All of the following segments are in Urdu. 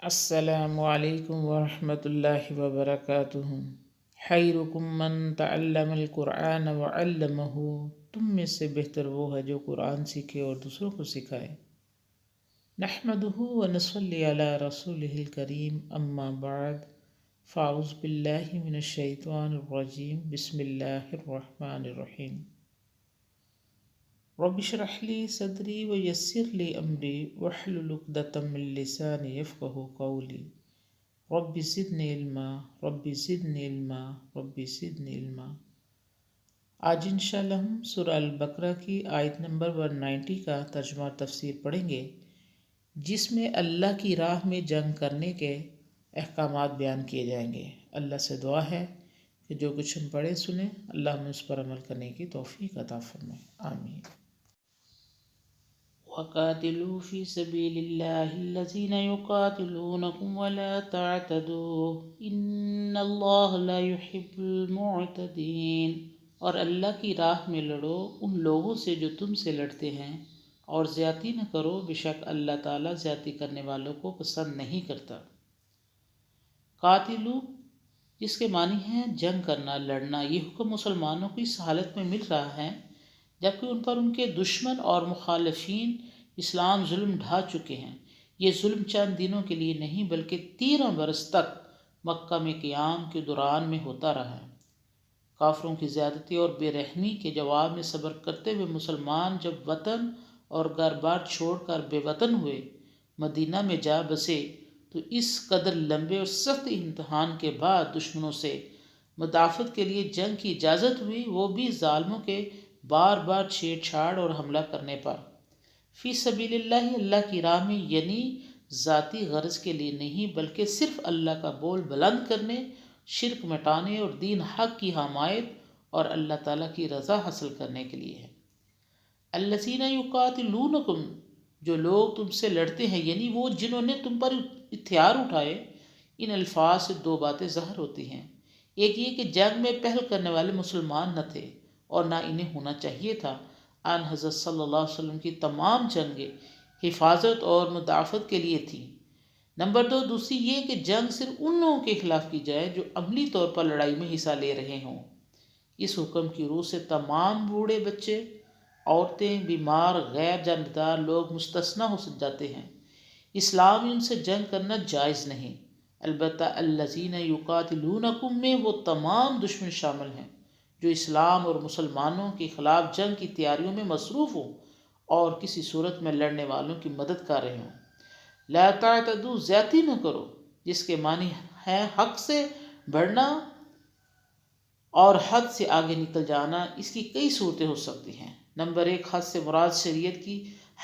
السلام علیکم ورحمۃ اللہ وبرکاتہ۔ خیرکم من تعلم القرآن وعلمہ، تم میں سے بہتر وہ ہے جو قرآن سیکھے اور دوسروں کو سکھائے۔ نحمدہ ونصلی علی رسولہ الکریم، اما بعد فاعوذ باللہ من الشیطان الرجیم، بسم اللہ الرحمن الرحیم۔ رب اشرح لی صدری ویسر لی امری واحلل عقدۃ من لسانی یفقہوا قولی، رب زدنی علما رب زدنی علما رب زدنی علما۔ آج انشاءاللہ ہم سورہ البقرہ کی آیت نمبر 190 کا ترجمہ اور تفسیر پڑھیں گے، جس میں اللہ کی راہ میں جنگ کرنے کے احکامات بیان کیے جائیں گے۔ اللہ سے دعا ہے کہ جو کچھ ہم پڑھیں سنیں، اللہ ہمیں اس پر عمل کرنے کی توفیق عطا فرمائے، آمین۔ وَقَاتِلُوا فِي سَبِيلِ اللَّهِ الَّذِينَ يُقَاتِلُونَكُمْ وَلَا تَعْتَدُوا إِنَّ اللَّهَ لَا يُحِبُّ الْمُعْتَدِينَ، اور اللہ کی راہ میں لڑو ان لوگوں سے جو تم سے لڑتے ہیں، اور زیادتی نہ کرو، بے شک اللہ تعالیٰ زیادتی کرنے والوں کو پسند نہیں کرتا۔ قاتلو، جس کے معنی ہیں جنگ کرنا، لڑنا، یہ حکم مسلمانوں کو اس حالت میں مل رہا ہے جبکہ ان پر ان کے دشمن اور مخالفین اسلام ظلم ڈھا چکے ہیں۔ یہ ظلم چند دنوں کے لیے نہیں بلکہ 13 برس تک مکہ میں قیام کے دوران میں ہوتا رہا ہے۔ کافروں کی زیادتی اور بے رحمی کے جواب میں صبر کرتے ہوئے مسلمان جب وطن اور گھر بار چھوڑ کر بے وطن ہوئے مدینہ میں جا بسے، تو اس قدر لمبے اور سخت امتحان کے بعد دشمنوں سے مدافعت کے لیے جنگ کی اجازت ہوئی، وہ بھی ظالموں کے بار بار چھیڑ چھاڑ اور حملہ کرنے پر۔ فی سبیل اللہ، اللہ کی راہ میں، یعنی ذاتی غرض کے لیے نہیں بلکہ صرف اللہ کا بول بلند کرنے، شرک مٹانے اور دین حق کی حمایت اور اللہ تعالیٰ کی رضا حاصل کرنے کے لیے ہے۔ الذین یقاتلونکم، جو لوگ تم سے لڑتے ہیں، یعنی وہ جنہوں نے تم پر ہتھیار اٹھائے۔ ان الفاظ سے دو باتیں ظاہر ہوتی ہیں۔ ایک یہ کہ جنگ میں پہل کرنے والے مسلمان نہ تھے اور نہ انہیں ہونا چاہیے تھا۔ آن حضرت صلی اللہ علیہ وسلم کی تمام جنگیں حفاظت اور مدافعت کے لیے تھیں۔ نمبر 2، دوسری یہ کہ جنگ صرف ان لوگوں کے خلاف کی جائے جو عملی طور پر لڑائی میں حصہ لے رہے ہوں۔ اس حکم کی روح سے تمام بوڑھے، بچے، عورتیں، بیمار، غیر جانبدار لوگ مستثنیٰ ہو جاتے ہیں۔ اسلام میں ان سے جنگ کرنا جائز نہیں، البتہ الذین یقاتلونکم میں وہ تمام دشمن شامل ہیں جو اسلام اور مسلمانوں کے خلاف جنگ کی تیاریوں میں مصروف ہوں اور کسی صورت میں لڑنے والوں کی مدد کر رہے ہوں۔ لا تعتدوا، زیادتی نہ کرو، جس کے معنی ہے حق سے بڑھنا اور حد سے آگے نکل جانا۔ اس کی کئی صورتیں ہو سکتی ہیں۔ نمبر 1، حد سے مراد شریعت کی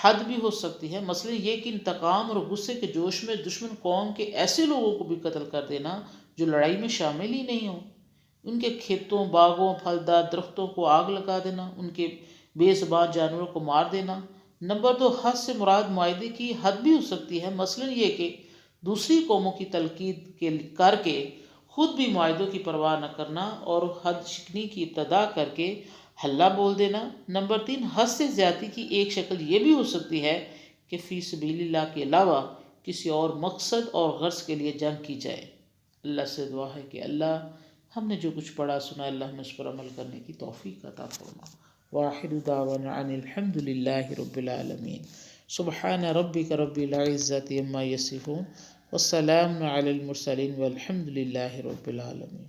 حد بھی ہو سکتی ہے، مثلا یہ کہ انتقام اور غصے کے جوش میں دشمن قوم کے ایسے لوگوں کو بھی قتل کر دینا جو لڑائی میں شامل ہی نہیں ہوں، ان کے کھیتوں، باغوں، پھلدار درختوں کو آگ لگا دینا، ان کے بے زبان جانوروں کو مار دینا۔ نمبر 2، حد سے مراد معاہدے کی حد بھی ہو سکتی ہے، مثلا یہ کہ دوسری قوموں کی تنقید کر کے خود بھی معاہدوں کی پرواہ نہ کرنا اور حد شکنی کی ابتدا کر کے حلہ بول دینا۔ نمبر 3، حد سے زیادتی کی ایک شکل یہ بھی ہو سکتی ہے کہ فی سبیل اللہ کے علاوہ کسی اور مقصد اور غرض کے لیے جنگ کی جائے۔ اللہ سے دعا ہے کہ اللہ ہم نے جو کچھ پڑھا سنا، اللہ ہمیں اس پر عمل کرنے کی توفیق عطا فرما۔ وآخر دعوانا ان الحمد للہ رب العالمین۔ سبحان ربک رب العزۃ عما یصفون، والسلام علی المرسلین، والحمد للہ رب العالمین۔